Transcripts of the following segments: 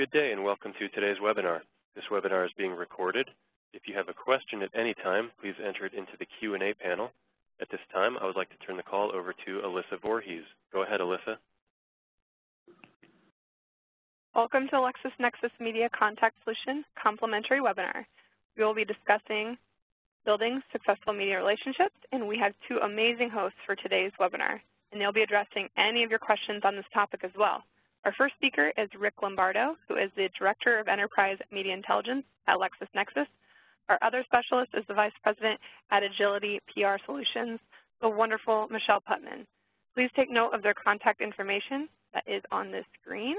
Good day and welcome to today's webinar. This webinar is being recorded. If you have a question at any time, please enter it into the Q&A panel. At this time, I would like to turn the call over to Alyssa Voorhees. Go ahead, Alyssa. Welcome to LexisNexis Media Contacts Solution complimentary webinar. We will be discussing building successful media relationships, and we have two amazing hosts for today's webinar, and they'll be addressing any of your questions on this topic as well. Our first speaker is Rick Lombardo, who is the Director of Enterprise Media Intelligence at LexisNexis. Our other specialist is the Vice President at Agility PR Solutions, the wonderful Michele Putman. Please take note of their contact information that is on this screen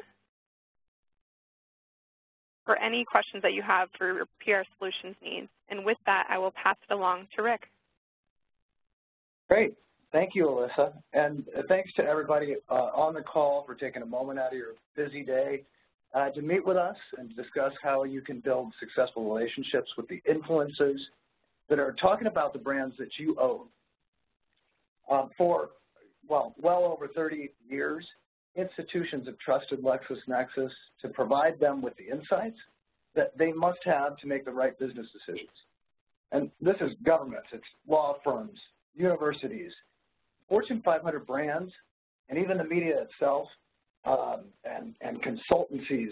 for any questions that you have for your PR Solutions needs. And with that, I will pass it along to Rick. Great. Thank you, Alyssa, and thanks to everybody on the call for taking a moment out of your busy day to meet with us and discuss how you can build successful relationships with the influencers that are talking about the brands that you own. For well over 30 years, institutions have trusted LexisNexis to provide them with the insights that they must have to make the right business decisions. And this is governments, it's law firms, universities, Fortune 500 brands, and even the media itself, and consultancies,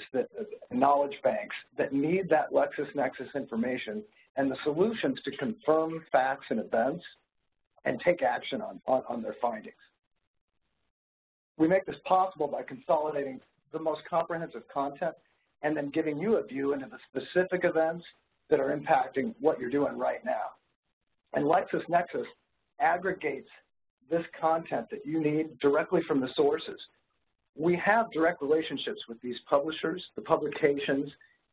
knowledge banks that need that LexisNexis information and the solutions to confirm facts and events and take action on their findings. We make this possible by consolidating the most comprehensive content and then giving you a view into the specific events that are impacting what you're doing right now. And LexisNexis aggregates this content that you need directly from the sources. We have direct relationships with these publishers, the publications,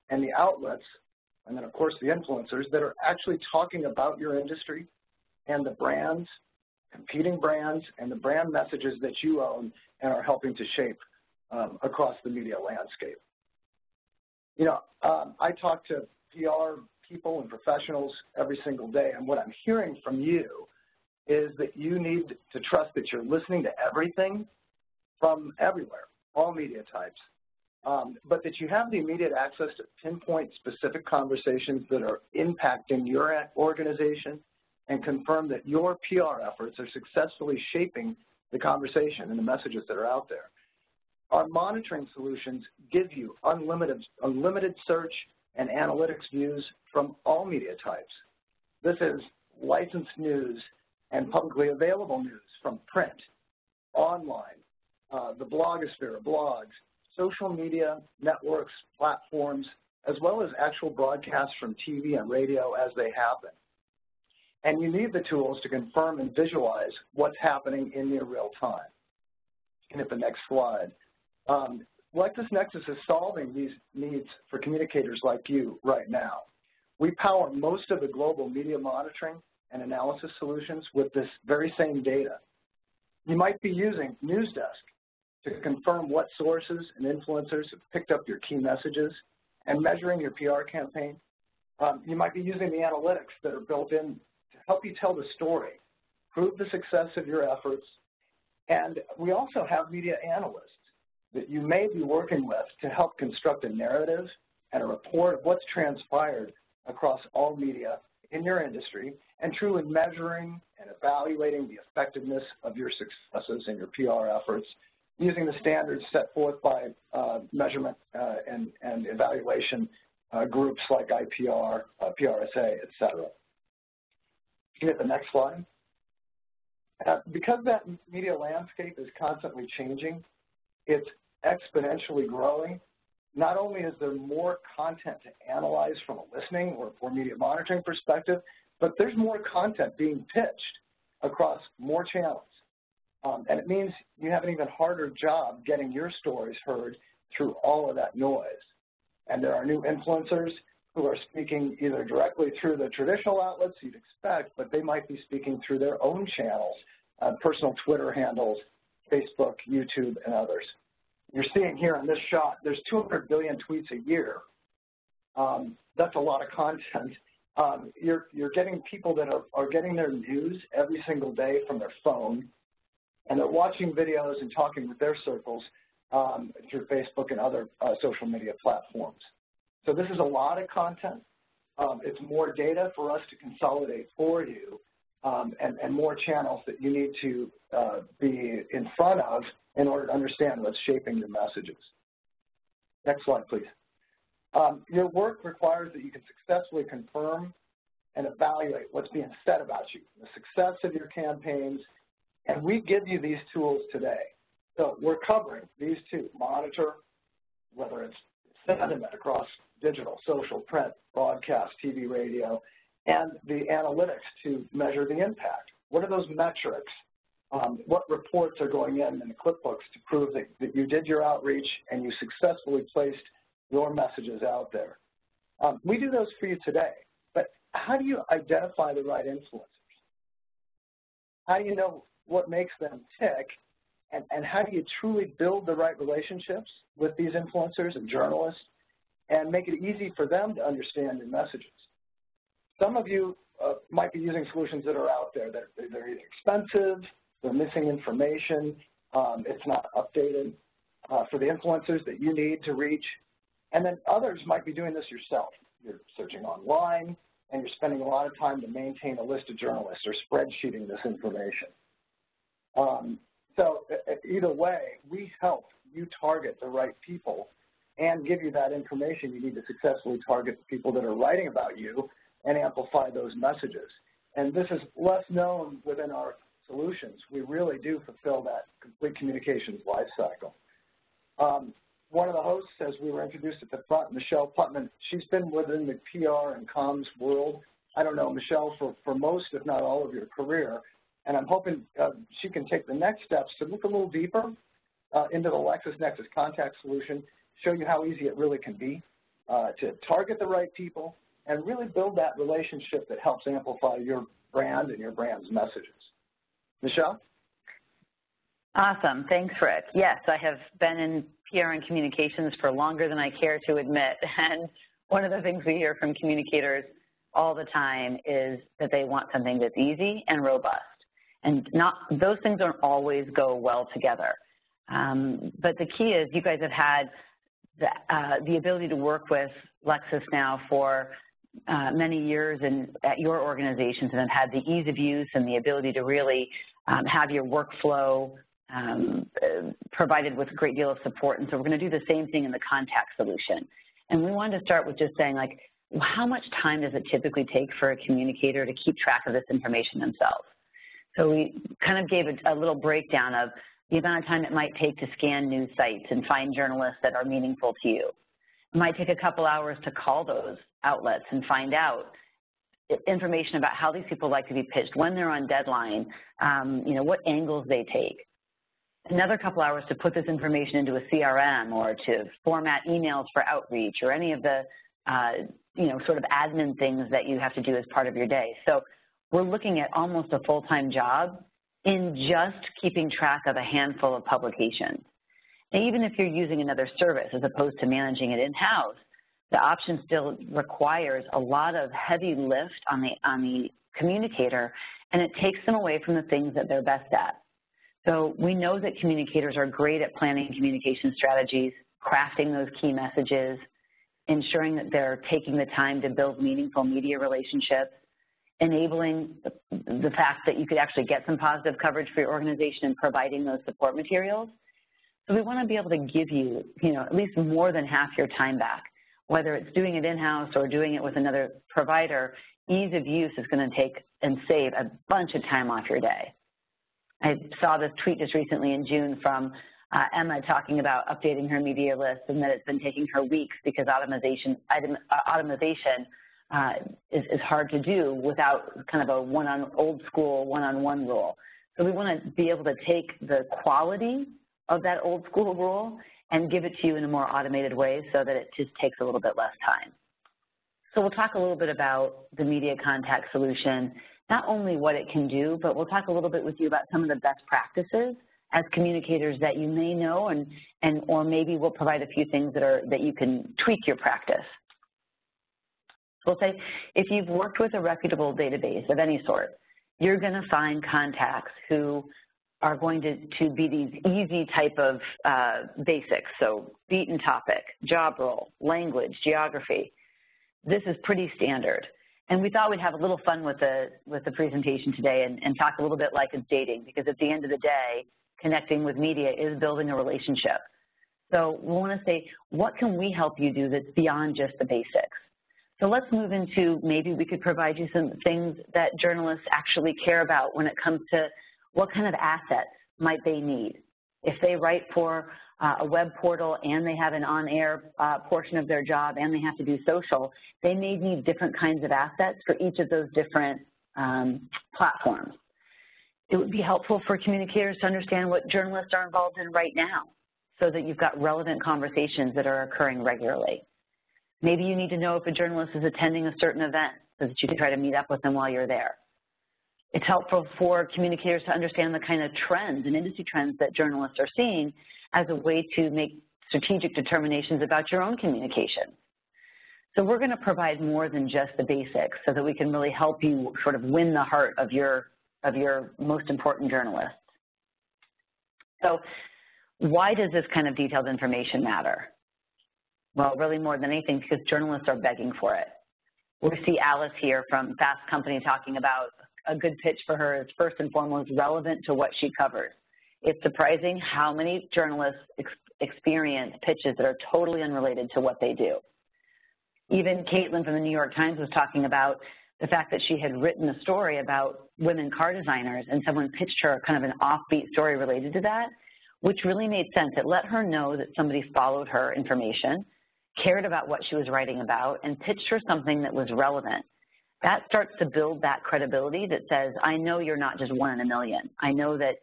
and the outlets, and then of course the influencers that are actually talking about your industry and the brands, competing brands, and the brand messages that you own and are helping to shape across the media landscape. You know, I talk to PR people and professionals every single day, and what I'm hearing from you is that you need to trust that you're listening to everything from everywhere, all media types, but that you have the immediate access to pinpoint specific conversations that are impacting your organization and confirm that your PR efforts are successfully shaping the conversation and the messages that are out there. Our monitoring solutions give you unlimited search and analytics views from all media types. This is licensed news and publicly available news from print, online, the blogosphere, blogs, social media networks, platforms, as well as actual broadcasts from TV and radio as they happen. And you need the tools to confirm and visualize what's happening in near real time. And at the next slide. LexisNexis is solving these needs for communicators like you right now. We power most of the global media monitoring and analysis solutions with this very same data. You might be using NewsDesk to confirm what sources and influencers have picked up your key messages and measuring your PR campaign. You might be using the analytics that are built in to help you tell the story, prove the success of your efforts, and we also have media analysts that you may be working with to help construct a narrative and a report of what's transpired across all media in your industry and truly measuring and evaluating the effectiveness of your successes and your PR efforts using the standards set forth by measurement and evaluation groups like IPR, PRSA, et cetera. Can you hit the next slide? Because that media landscape is constantly changing, it's exponentially growing. Not only is there more content to analyze from a listening or media monitoring perspective, but there's more content being pitched across more channels. And it means you have an even harder job getting your stories heard through all of that noise. And there are new influencers who are speaking either directly through the traditional outlets you'd expect, but they might be speaking through their own channels, personal Twitter handles, Facebook, YouTube, and others. You're seeing here in this shot, there's 200 billion tweets a year. That's a lot of content. You're getting people that are getting their news every single day from their phone, and they're watching videos and talking with their circles through Facebook and other social media platforms. So this is a lot of content. It's more data for us to consolidate for you, and more channels that you need to be in front of in order to understand what's shaping your messages. Next slide, please. Your work requires that you can successfully confirm and evaluate what's being said about you, the success of your campaigns, and we give you these tools today. So we're covering these two: monitor, whether it's sentiment across digital, social, print, broadcast, TV, radio, and the analytics to measure the impact. What are those metrics? What reports are going in the clipbooks to prove that you did your outreach and you successfully placed your messages out there? We do those for you today, but how do you identify the right influencers? How do you know what makes them tick, and how do you truly build the right relationships with these influencers and journalists and make it easy for them to understand your messages? Some of you might be using solutions that are out there that they're either expensive, they're missing information, it's not updated for the influencers that you need to reach, and then others might be doing this yourself. You're searching online, and you're spending a lot of time to maintain a list of journalists or spreadsheeting this information. So either way, we help you target the right people and give you that information you need to successfully target the people that are writing about you and amplify those messages. And this is less known within our solutions. We really do fulfill that complete communications life cycle. One of the hosts, as we were introduced at the front, Michele Putman, she's been within the PR and comms world, I don't know, Michele, for most, if not all of your career. And I'm hoping she can take the next steps to look a little deeper into the LexisNexis Contact Solution, show you how easy it really can be to target the right people and really build that relationship that helps amplify your brand and your brand's messages. Michele? Awesome. Thanks, Rick. Yes, I have been in PR and communications for longer than I care to admit. And one of the things we hear from communicators all the time is that they want something that's easy and robust. And those things don't always go well together. But the key is you guys have had the ability to work with Lexis now for many years at your organizations, and have had the ease of use and the ability to really have your workflow provided with a great deal of support. And so we're going to do the same thing in the contact solution. And we wanted to start with just saying, like, how much time does it typically take for a communicator to keep track of this information themselves? So we kind of gave a little breakdown of the amount of time it might take to scan news sites and find journalists that are meaningful to you. It might take a couple hours to call those outlets and find out information about how these people like to be pitched, when they're on deadline, what angles they take. Another couple hours to put this information into a CRM or to format emails for outreach or any of the, sort of admin things that you have to do as part of your day. So we're looking at almost a full-time job in just keeping track of a handful of publications. And even if you're using another service as opposed to managing it in-house, the option still requires a lot of heavy lift on the communicator, and it takes them away from the things that they're best at. So we know that communicators are great at planning communication strategies, crafting those key messages, ensuring that they're taking the time to build meaningful media relationships, enabling the fact that you could actually get some positive coverage for your organization and providing those support materials. So we want to be able to give you, at least more than half your time back, whether it's doing it in-house or doing it with another provider. Ease of use is going to take and save a bunch of time off your day. I saw this tweet just recently in June from Emma talking about updating her media list and that it's been taking her weeks because automation is hard to do without kind of a old school one-on-one rule. So we want to be able to take the quality of that old school rule and give it to you in a more automated way so that it just takes a little bit less time. So we'll talk a little bit about the Media Contact Solution, not only what it can do, but we'll talk a little bit with you about some of the best practices as communicators that you may know, or maybe we'll provide a few things that you can tweak your practice. So we'll say, if you've worked with a reputable database of any sort, you're going to find contacts who are going to be these easy type of basics. So beaten topic, job role, language, geography. This is pretty standard. And we thought we'd have a little fun with the presentation today and talk a little bit like it's dating, because at the end of the day, connecting with media is building a relationship. So we want to say, what can we help you do that's beyond just the basics? So let's move into, maybe we could provide you some things that journalists actually care about when it comes to what kind of assets might they need. If they write for a web portal and they have an on-air portion of their job and they have to do social, they may need different kinds of assets for each of those different platforms. It would be helpful for communicators to understand what journalists are involved in right now so that you've got relevant conversations that are occurring regularly. Maybe you need to know if a journalist is attending a certain event so that you can try to meet up with them while you're there. It's helpful for communicators to understand the kind of trends and industry trends that journalists are seeing as a way to make strategic determinations about your own communication. So we're going to provide more than just the basics so that we can really help you sort of win the heart of your most important journalists. So why does this kind of detailed information matter? Well, really more than anything, because journalists are begging for it. We see Alice here from Fast Company talking about a good pitch for her is first and foremost relevant to what she covers. It's surprising how many journalists experience pitches that are totally unrelated to what they do. Even Caitlin from the New York Times was talking about the fact that she had written a story about women car designers and someone pitched her kind of an offbeat story related to that, which really made sense. It let her know that somebody followed her information, cared about what she was writing about, and pitched her something that was relevant. That starts to build that credibility that says, I know you're not just one in a million. I know that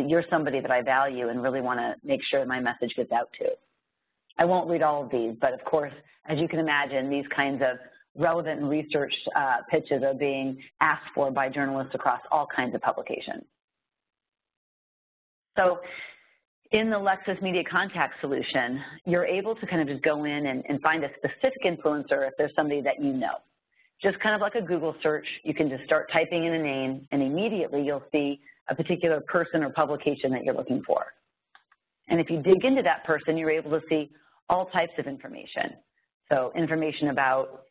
you're somebody that I value and really want to make sure my message gets out to. I won't read all of these, but of course, as you can imagine, these kinds of relevant and researched pitches are being asked for by journalists across all kinds of publications. So in the Lexis Media Contacts Solution, you're able to kind of just go in and find a specific influencer if there's somebody that you know. Just kind of like a Google search, you can just start typing in a name, and immediately you'll see a particular person or publication that you're looking for. And if you dig into that person, you're able to see all types of information. So information about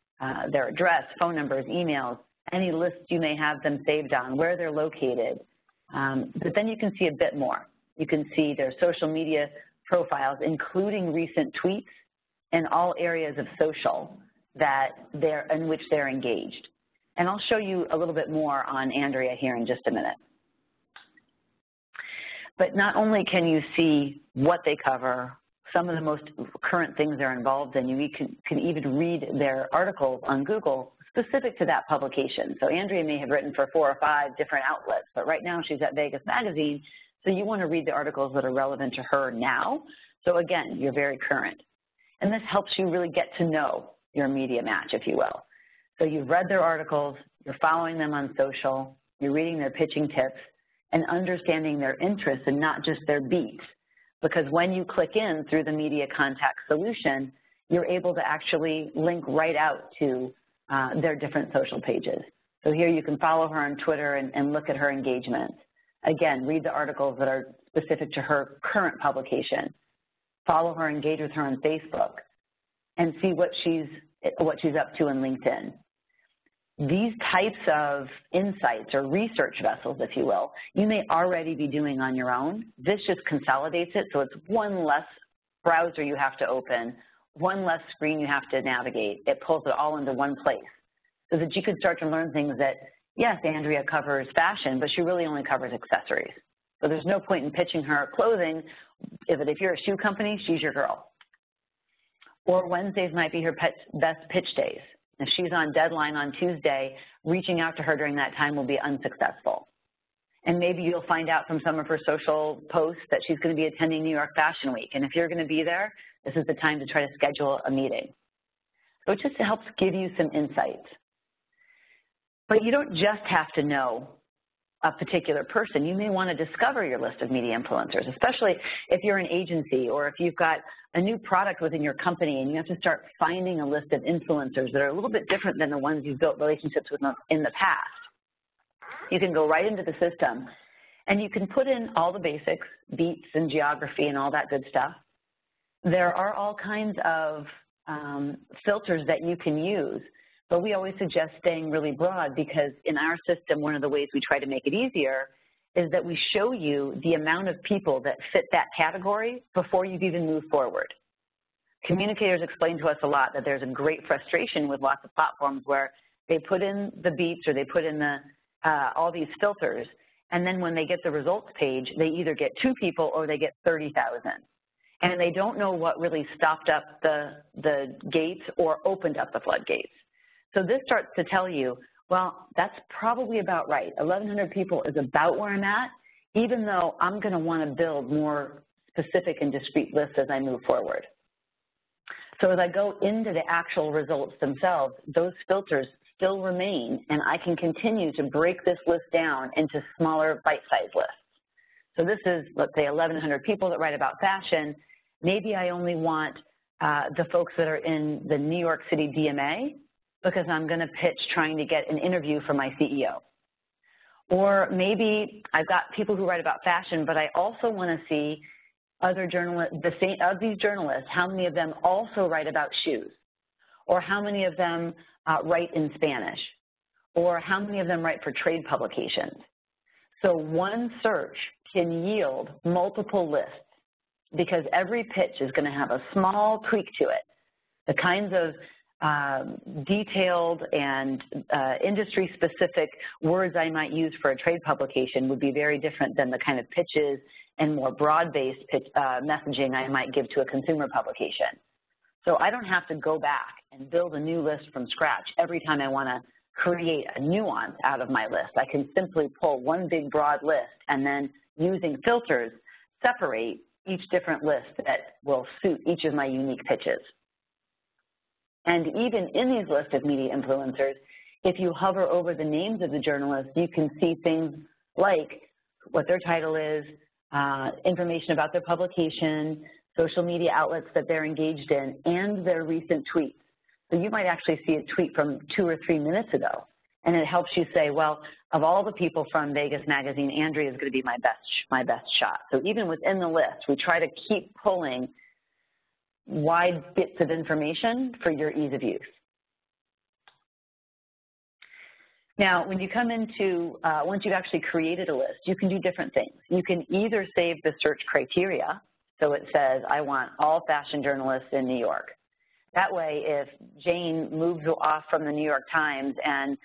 their address, phone numbers, emails, any lists you may have them saved on, where they're located. But then you can see a bit more. You can see their social media profiles, including recent tweets and all areas of social in which they're engaged. And I'll show you a little bit more on Andrea here in just a minute. But not only can you see what they cover, some of the most current things they're involved in, you can even read their articles on Google specific to that publication. So Andrea may have written for 4 or 5 different outlets, but right now she's at Vegas Magazine, so you want to read the articles that are relevant to her now. So again, you're very current. And this helps you really get to know your media match, if you will. So you've read their articles, you're following them on social, you're reading their pitching tips, and understanding their interests and not just their beats. Because when you click in through the Media Contacts Solution, you're able to actually link right out to their different social pages. So here you can follow her on Twitter and look at her engagements. Again, read the articles that are specific to her current publication. Follow her, engage with her on Facebook, and see what she's up to on LinkedIn. These types of insights or research vessels, if you will, you may already be doing on your own. This just consolidates it, so it's one less browser you have to open, one less screen you have to navigate. It pulls it all into one place so that you can start to learn things that, yes, Andrea covers fashion, but she really only covers accessories. So there's no point in pitching her clothing, if you're a shoe company, she's your girl. Or Wednesdays might be her best pitch days. If she's on deadline on Tuesday, reaching out to her during that time will be unsuccessful. And maybe you'll find out from some of her social posts that she's going to be attending New York Fashion Week. And if you're going to be there, this is the time to try to schedule a meeting. So it just helps give you some insights. But you don't just have to know a particular person. You may want to discover your list of media influencers, especially if you're an agency or if you've got a new product within your company and you have to start finding a list of influencers that are a little bit different than the ones you've built relationships with in the past. You can go right into the system And you can put in all the basics, beats and geography and all that good stuff. There are all kinds of filters that you can use, but we always suggest staying really broad because in our system, one of the ways we try to make it easier is that we show you the amount of people that fit that category before you've even moved forward. Communicators explain to us a lot that there's a great frustration with lots of platforms where they put in the beats or they put in the, all these filters, and then when they get the results page, they either get 2 people or they get 30,000. And they don't know what really stopped up the gates or opened up the floodgates. So this starts to tell you, well, that's probably about right. 1,100 people is about where I'm at, even though I'm going to want to build more specific and discrete lists as I move forward. So as I go into the actual results themselves, those filters still remain, and I can continue to break this list down into smaller bite-sized lists. So this is, let's say, 1,100 people that write about fashion. Maybe I only want the folks that are in the New York City DMA because I'm going to pitch trying to get an interview for my CEO. Or maybe I've got people who write about fashion, but I also want to see other journalists, of these journalists, how many of them also write about shoes, or how many of them write in Spanish, or how many of them write for trade publications. So one search can yield multiple lists because every pitch is going to have a small tweak to it. The kinds of detailed and industry-specific words I might use for a trade publication would be very different than the kind of pitches and more broad-based messaging I might give to a consumer publication. So I don't have to go back and build a new list from scratch every time I want to create a nuance out of my list. I can simply pull one big broad list and then using filters separate each different list that will suit each of my unique pitches. And even in these lists of media influencers, if you hover over the names of the journalists, you can see things like what their title is, information about their publication, social media outlets that they're engaged in, and their recent tweets. So you might actually see a tweet from 2 or 3 minutes ago, and it helps you say, well, of all the people from Vegas Magazine, Andrea is going to be my best shot. So even within the list, we try to keep pulling wide bits of information for your ease of use. Now, when you come into, once you've actually created a list, you can do different things. You can either save the search criteria, so it says, I want all fashion journalists in New York. That way, if Jane moves off from the New York Times and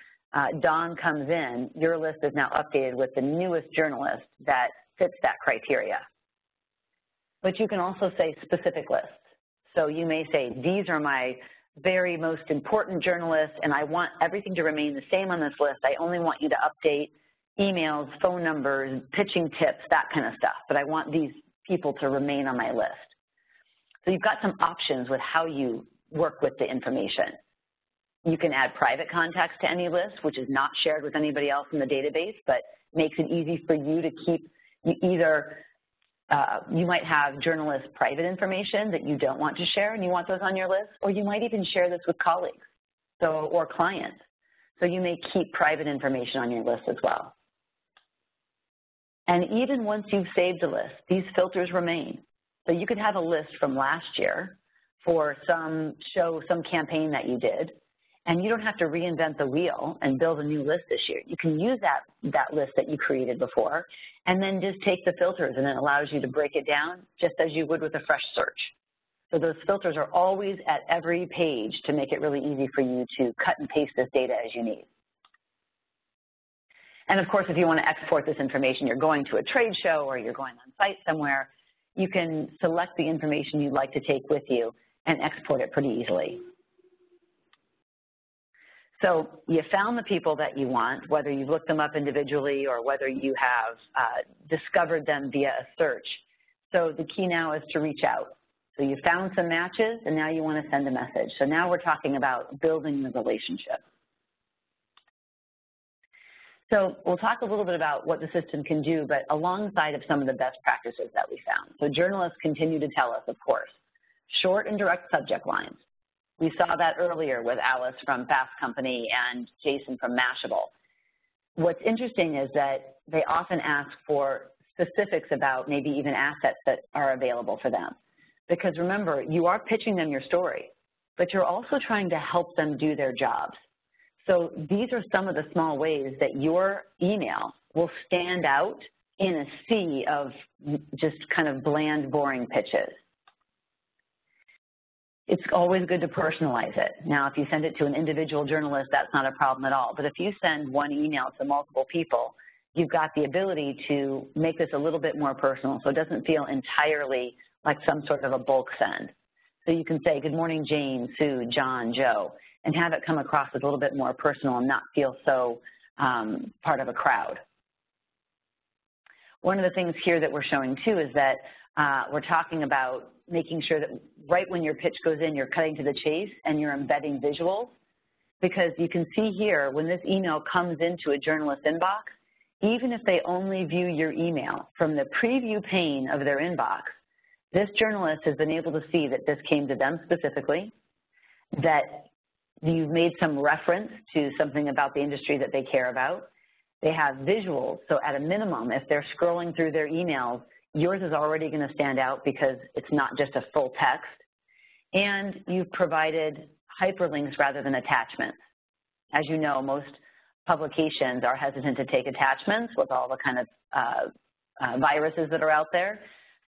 Dawn comes in, your list is now updated with the newest journalist that fits that criteria. But you can also say specific lists. So you may say, these are my very most important journalists, and I want everything to remain the same on this list. I only want you to update emails, phone numbers, pitching tips, that kind of stuff. But I want these people to remain on my list. So you've got some options with how you work with the information. You can add private contacts to any list, which is not shared with anybody else in the database, but makes it easy for you to keep either you might have journalist private information that you don't want to share and you want those on your list, or you might even share this with colleagues or clients. So you may keep private information on your list as well. And even once you've saved a list, these filters remain. So you could have a list from last year for some campaign that you did, and you don't have to reinvent the wheel and build a new list this year. You can use that list that you created before and then just take the filters, and it allows you to break it down just as you would with a fresh search. So those filters are always at every page to make it really easy for you to cut and paste this data as you need. And of course, if you want to export this information, you're going to a trade show or you're going on site somewhere, you can select the information you'd like to take with you and export it pretty easily. So you found the people that you want, whether you've looked them up individually or whether you have discovered them via a search. So the key now is to reach out. So you found some matches, and now you want to send a message. So now we're talking about building the relationship. So we'll talk a little bit about what the system can do, but alongside of some of the best practices that we found. So journalists continue to tell us, of course, short and direct subject lines. We saw that earlier with Alice from Fast Company and Jason from Mashable. what's interesting is that they often ask for specifics about maybe even assets that are available for them. Because remember, you are pitching them your story, but you're also trying to help them do their jobs. So these are some of the small ways that your email will stand out in a sea of just kind of bland, boring pitches. It's always good to personalize it. Now, if you send it to an individual journalist, that's not a problem at all. But if you send one email to multiple people, you've got the ability to make this a little bit more personal so it doesn't feel entirely like some sort of a bulk send. So you can say, good morning, Jane, Sue, John, Joe, and have it come across as a little bit more personal and not feel so part of a crowd. One of the things here that we're showing too is that we're talking about making sure that right when your pitch goes in, you're cutting to the chase and you're embedding visuals, because you can see here when this email comes into a journalist inbox, even if they only view your email from the preview pane of their inbox, this journalist has been able to see that this came to them specifically, that you've made some reference to something about the industry that they care about. They have visuals, so at a minimum, if they're scrolling through their emails, yours is already going to stand out because it's not just a full text. And you've provided hyperlinks rather than attachments. As you know, most publications are hesitant to take attachments with all the kind of viruses that are out there.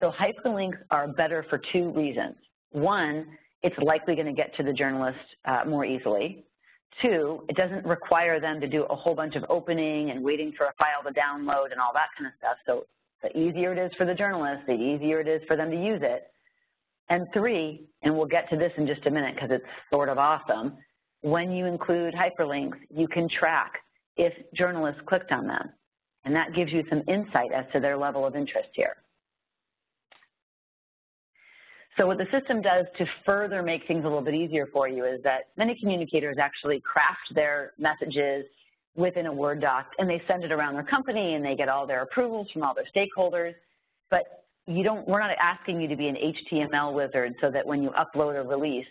So hyperlinks are better for two reasons. One, it's likely going to get to the journalist more easily. Two, it doesn't require them to do a whole bunch of opening and waiting for a file to download and all that kind of stuff. So the easier it is for the journalist, the easier it is for them to use it. And three, and we'll get to this in just a minute because it's sort of awesome, when you include hyperlinks, you can track if journalists clicked on them. And that gives you some insight as to their level of interest here. So what the system does to further make things a little bit easier for you is that many communicators actually craft their messages within a Word doc, and they send it around their company, and they get all their approvals from all their stakeholders. But we're not asking you to be an HTML wizard so that when you upload a release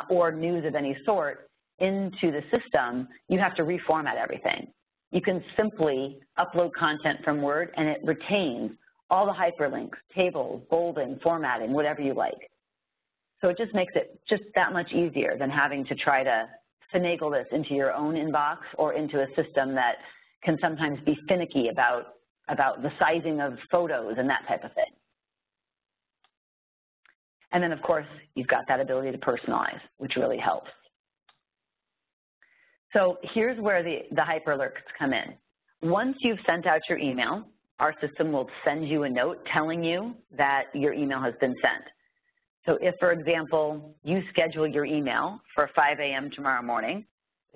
or news of any sort into the system, you have to reformat everything. You can simply upload content from Word, and it retains all the hyperlinks, tables, bolding, formatting, whatever you like. So it just makes it just that much easier than having to try to finagle this into your own inbox or into a system that can sometimes be finicky about the sizing of photos and that type of thing. And then, of course, you've got that ability to personalize, which really helps. So here's where the hyperlinks come in. Once you've sent out your email, our system will send you a note telling you that your email has been sent. So if, for example, you schedule your email for 5 a.m. tomorrow morning,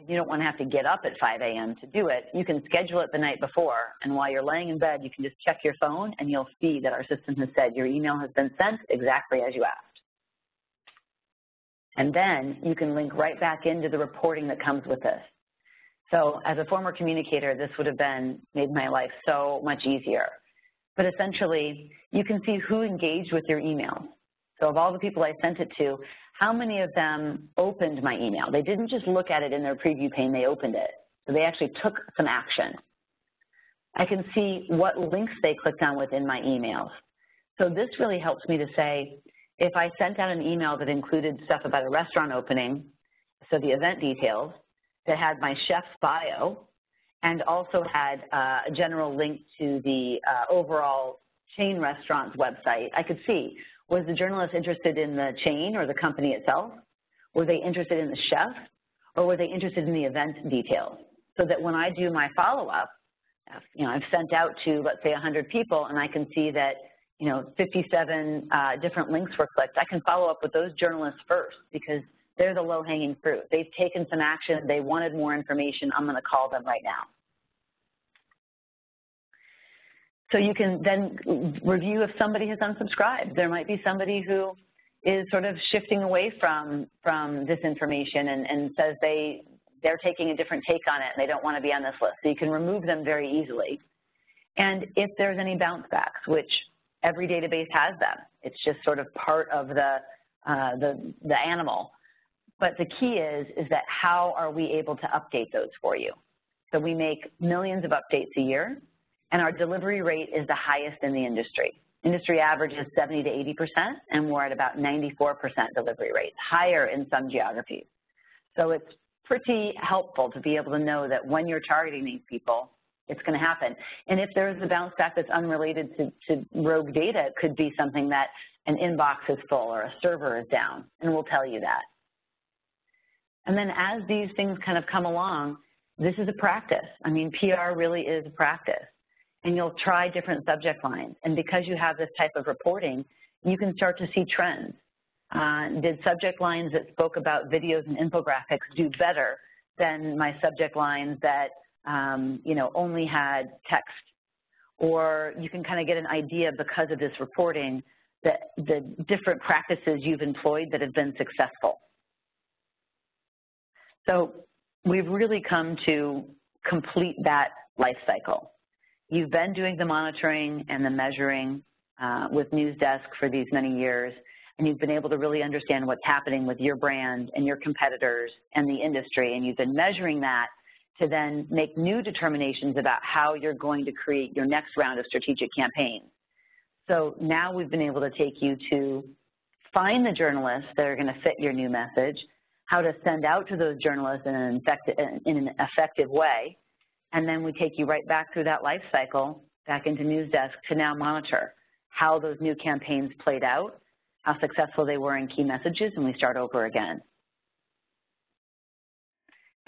you don't want to have to get up at 5 a.m. to do it. You can schedule it the night before, and while you're laying in bed, you can just check your phone, and you'll see that our system has said your email has been sent exactly as you asked. And then you can link right back into the reporting that comes with this. So as a former communicator, this would have made my life so much easier. But essentially, you can see who engaged with your email. So of all the people I sent it to, how many of them opened my email? They didn't just look at it in their preview pane, they opened it. So they actually took some action. I can see what links they clicked on within my emails. So this really helps me to say, if I sent out an email that included stuff about a restaurant opening, so the event details, that had my chef's bio, and also had a general link to the overall chain restaurant's website, I could see, was the journalist interested in the chain or the company itself? Were they interested in the chef? Or were they interested in the event details? So that when I do my follow-up, I've sent out to, let's say, 100 people, and I can see that, 57 different links were clicked. I can follow up with those journalists first because they're the low-hanging fruit. They've taken some action. They wanted more information. I'm going to call them right now. So you can then review if somebody has unsubscribed. There might be somebody who is sort of shifting away from this information and says they're taking a different take on it and they don't want to be on this list. So you can remove them very easily. And if there's any bounce backs, which every database has them, it's just sort of part of the animal. But the key is that how are we able to update those for you? So we make millions of updates a year, and our delivery rate is the highest in the industry. Industry average is 70 to 80%, and we're at about 94% delivery rate, higher in some geographies. So it's pretty helpful to be able to know that when you're targeting these people, it's going to happen. And if there's a bounce back that's unrelated to rogue data, it could be something that an inbox is full or a server is down, and we'll tell you that. And then as these things kind of come along, this is a practice. I mean, PR really is a practice. And you'll try different subject lines. And because you have this type of reporting, you can start to see trends. Did subject lines that spoke about videos and infographics do better than my subject lines that only had text? Or you can kind of get an idea because of this reporting that the different practices you've employed that have been successful. So we've really come to complete that life cycle. You've been doing the monitoring and the measuring with NewsDesk for these many years, and you've been able to really understand what's happening with your brand and your competitors and the industry, and you've been measuring that to then make new determinations about how you're going to create your next round of strategic campaigns. So now we've been able to take you to find the journalists that are going to fit your new message, how to send out to those journalists in an effective way, and then we take you right back through that life cycle, back into NewsDesk to now monitor how those new campaigns played out, how successful they were in key messages, and we start over again.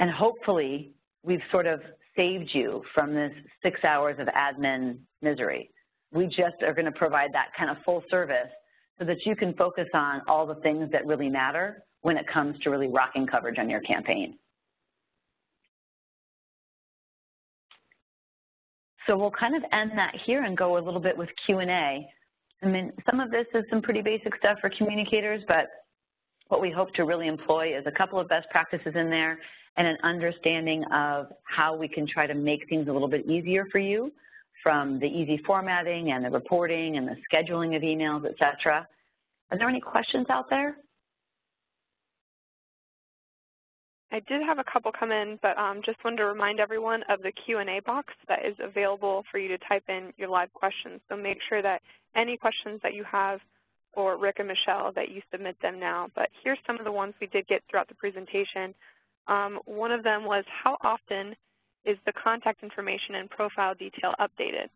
And hopefully, we've sort of saved you from this 6 hours of admin misery. We just are going to provide that kind of full service so that you can focus on all the things that really matter when it comes to really rocking coverage on your campaign. So we'll kind of end that here and go a little bit with Q&A. I mean, some of this is some pretty basic stuff for communicators, but what we hope to really employ is a couple of best practices in there and an understanding of how we can try to make things a little bit easier for you, from the easy formatting and the reporting and the scheduling of emails, et cetera. Are there any questions out there? I did have a couple come in, but just wanted to remind everyone of the Q&A box that is available for you to type in your live questions. So make sure that any questions that you have for Rick and Michele that you submit them now. But here's some of the ones we did get throughout the presentation. One of them was, how often is the contact information and profile detail updated?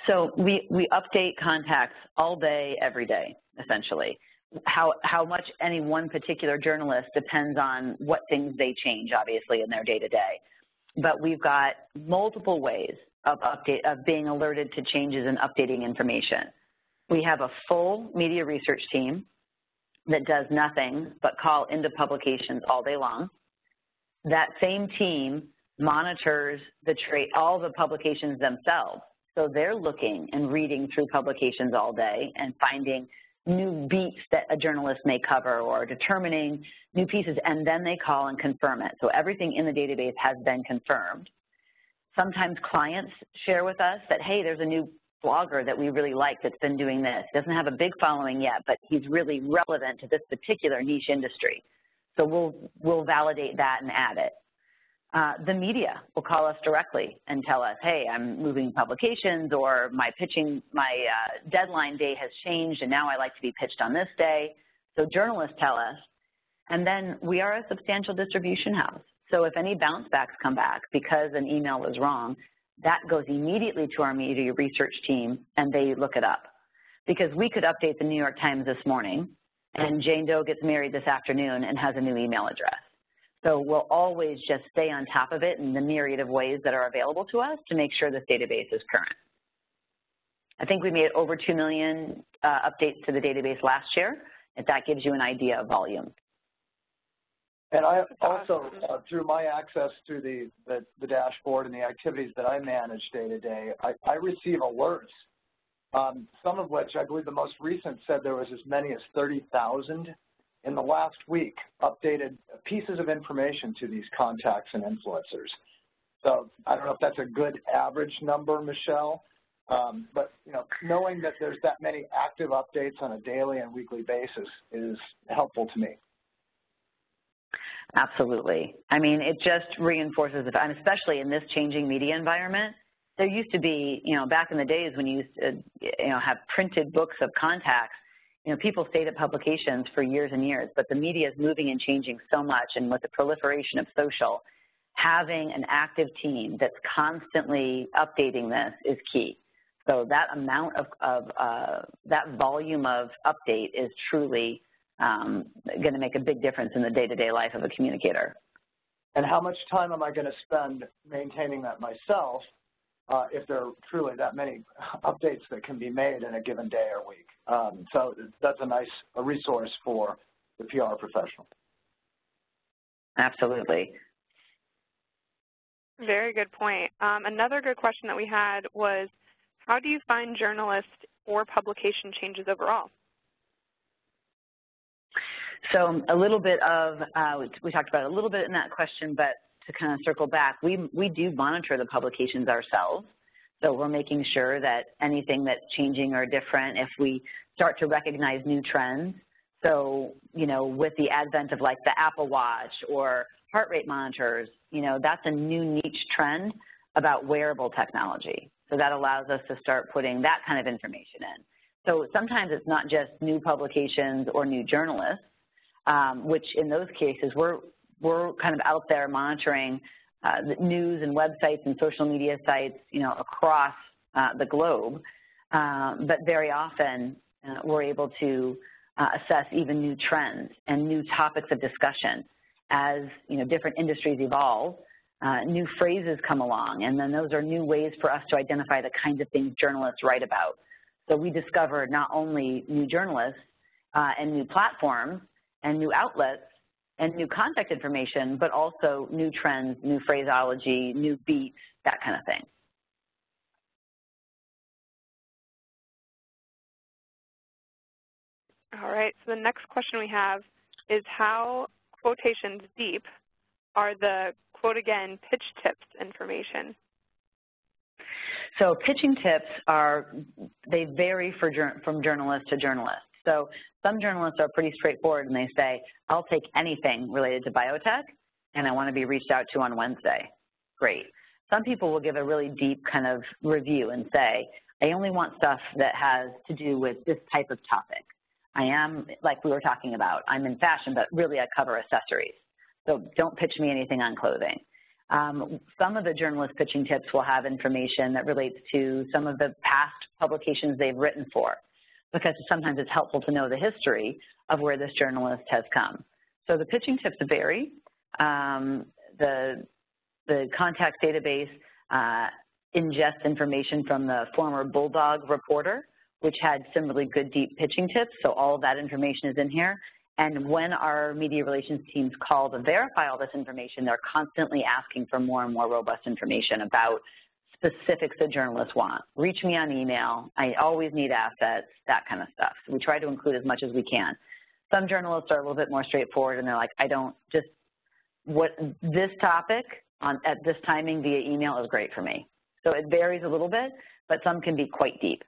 So we update contacts all day, every day, essentially. How much any one particular journalist depends on what things they change, obviously, in their day-to-day. But we've got multiple ways of being alerted to changes and updating information. We have a full media research team that does nothing but call into publications all day long. That same team monitors all the publications themselves. So they're looking and reading through publications all day and finding new beats that a journalist may cover or determining new pieces, and then they call and confirm it. So everything in the database has been confirmed. Sometimes clients share with us that, hey, there's a new blogger that we really like that's been doing this. Doesn't have a big following yet, but he's really relevant to this particular niche industry. So we'll validate that and add it. The media will call us directly and tell us, hey, I'm moving publications, or my deadline day has changed and now I like to be pitched on this day. So journalists tell us. And then we are a substantial distribution house. So if any bounce backs come back because an email was wrong, that goes immediately to our media research team and they look it up. Because we could update the New York Times this morning and Jane Doe gets married this afternoon and has a new email address. So we'll always just stay on top of it in the myriad of ways that are available to us to make sure this database is current. I think we made over 2 million updates to the database last year, if that gives you an idea of volume. And I also, through my access to the dashboard and the activities that I manage day to day, I receive alerts, some of which I believe the most recent said there was as many as 30,000 in the last week updated pieces of information to these contacts and influencers. So I don't know if that's a good average number, Michele, but knowing that there's that many active updates on a daily and weekly basis is helpful to me. Absolutely. I mean, it just reinforces the fact, and especially in this changing media environment. There used to be, back in the days when you used to, have printed books of contacts, people stayed at publications for years and years, but the media is moving and changing so much, and with the proliferation of social, having an active team that's constantly updating this is key. So that amount of that volume of update is truly going to make a big difference in the day-to-day life of a communicator. And how much time am I going to spend maintaining that myself if there are truly that many updates that can be made in a given day or week? So that's a resource for the PR professional. Absolutely. Very good point. Another good question that we had was, how do you find journalist or publication changes overall? So a little bit of, we talked about it a little bit in that question, but to kind of circle back, we do monitor the publications ourselves. So we're making sure that anything that's changing or different, if we start to recognize new trends. So, with the advent of like the Apple Watch or heart rate monitors, that's a new niche trend about wearable technology. So that allows us to start putting that kind of information in. So sometimes it's not just new publications or new journalists, which in those cases we're kind of out there monitoring the news and websites and social media sites, across the globe. But very often we're able to assess even new trends and new topics of discussion as different industries evolve. New phrases come along, and then those are new ways for us to identify the kinds of things journalists write about. So we discovered not only new journalists and new platforms and new outlets and new contact information, but also new trends, new phraseology, new beats, that kind of thing. All right, so the next question we have is, how quotations deep are the, quote again, pitch tips information? So pitching tips they vary from journalist to journalist. So some journalists are pretty straightforward and they say, I'll take anything related to biotech and I want to be reached out to on Wednesday. Great. Some people will give a really deep kind of review and say, I only want stuff that has to do with this type of topic. I am, like we were talking about, I'm in fashion, but really I cover accessories. So don't pitch me anything on clothing. Some of the journalist pitching tips will have information that relates to some of the past publications they've written for, because sometimes it's helpful to know the history of where this journalist has come. So the pitching tips vary. The contacts database ingests information from the former Bulldog reporter, which had some really good deep pitching tips, so all of that information is in here. And when our media relations teams call to verify all this information, they're constantly asking for more and more robust information about specifics that journalists want. Reach me on email, I always need assets, that kind of stuff. So we try to include as much as we can. Some journalists are a little bit more straightforward and they're like, this topic at this timing via email is great for me. So it varies a little bit, but some can be quite deep.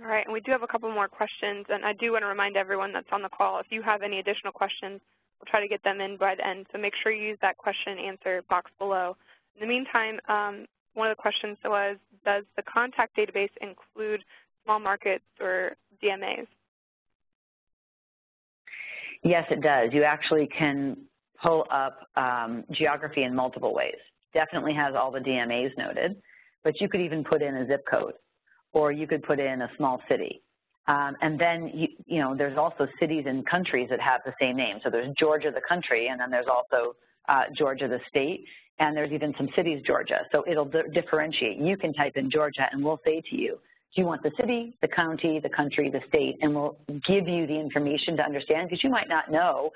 All right, and we do have a couple more questions, and I do want to remind everyone that's on the call, if you have any additional questions, we'll try to get them in by the end. So make sure you use that question and answer box below. In the meantime, one of the questions was, does the contact database include small markets or DMAs? Yes, it does. You actually can pull up geography in multiple ways. Definitely has all the DMAs noted, but you could even put in a zip code, or you could put in a small city. And then, there's also cities and countries that have the same name. So there's Georgia, the country, and then there's also Georgia, the state, and there's even some cities, Georgia. So it'll differentiate. You can type in Georgia, and we'll say to you, do you want the city, the county, the country, the state, and we'll give you the information to understand, because you might not know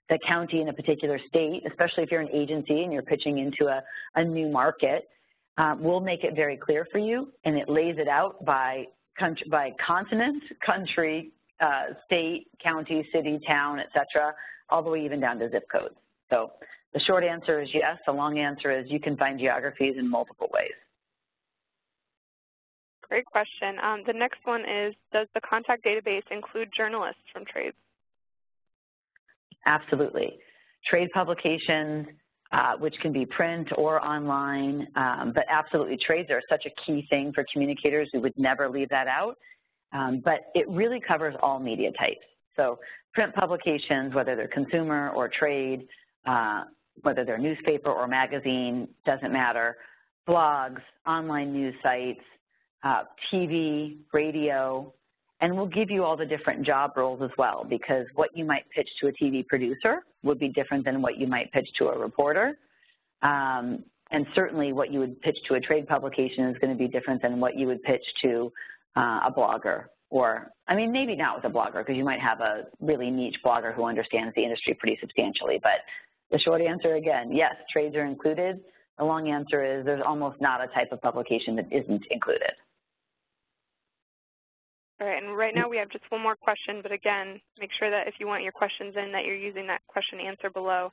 the county in a particular state, especially if you're an agency and you're pitching into a new market. We'll make it very clear for you, and it lays it out by continent, country, state, county, city, town, et cetera, all the way even down to zip codes. So the short answer is yes. The long answer is you can find geographies in multiple ways. Great question. The next one is, does the contact database include journalists from trades? Absolutely. Trade publications, which can be print or online, but absolutely trades are such a key thing for communicators. We would never leave that out, but it really covers all media types. So print publications, whether they're consumer or trade, whether they're newspaper or magazine, doesn't matter, blogs, online news sites, TV, radio, and we'll give you all the different job roles as well, because what you might pitch to a TV producer would be different than what you might pitch to a reporter. And certainly what you would pitch to a trade publication is going to be different than what you would pitch to a blogger. Or, I mean, maybe not with a blogger, because you might have a really niche blogger who understands the industry pretty substantially. But the short answer, again, yes, trades are included. The long answer is there's almost not a type of publication that isn't included. All right, and right now we have just one more question, but again, make sure that if you want your questions in, that you're using that question answer below.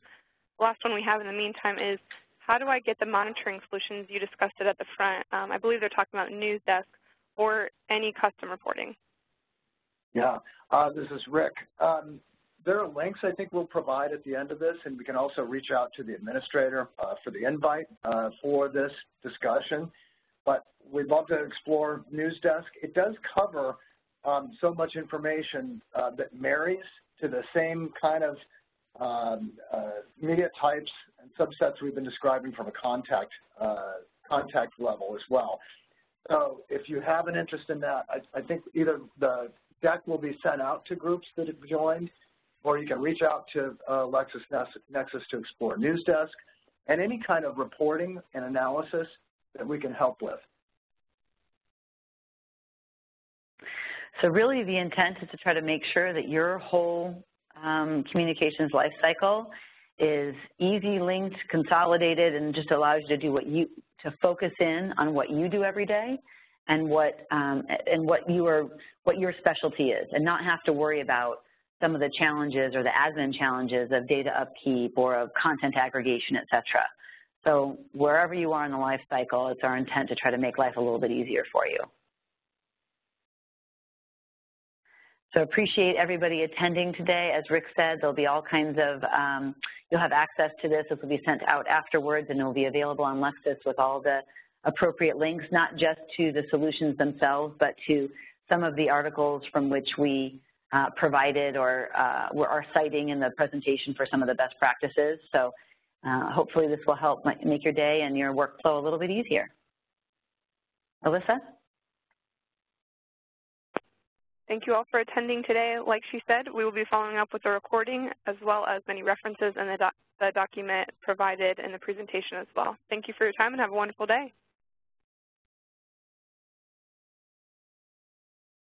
The last one we have in the meantime is, how do I get the monitoring solutions? You discussed it at the front. I believe they're talking about news desk or any custom reporting. Yeah, this is Rick. There are links I think we'll provide at the end of this, and we can also reach out to the administrator for the invite for this discussion. But we'd love to explore news desk. It does cover so much information that marries to the same kind of media types and subsets we've been describing from a contact level as well. So if you have an interest in that, I think either the deck will be sent out to groups that have joined, or you can reach out to LexisNexis to explore news desk and any kind of reporting and analysis that we can help with. So really the intent is to try to make sure that your whole communications life cycle is easy, linked, consolidated, and just allows you to do to focus in on what you do every day and what your specialty is, and not have to worry about some of the challenges or the admin challenges of data upkeep or of content aggregation, et cetera. So wherever you are in the life cycle, it's our intent to try to make life a little bit easier for you. So appreciate everybody attending today. As Rick said, there'll be all kinds of, you'll have access to this. This will be sent out afterwards, and it will be available on Lexis with all the appropriate links, not just to the solutions themselves, but to some of the articles from which we provided or are citing in the presentation for some of the best practices. So hopefully this will help make your day and your workflow a little bit easier. Alyssa? Thank you all for attending today. Like she said, we will be following up with a recording as well as many references and the document provided in the presentation as well. Thank you for your time and have a wonderful day.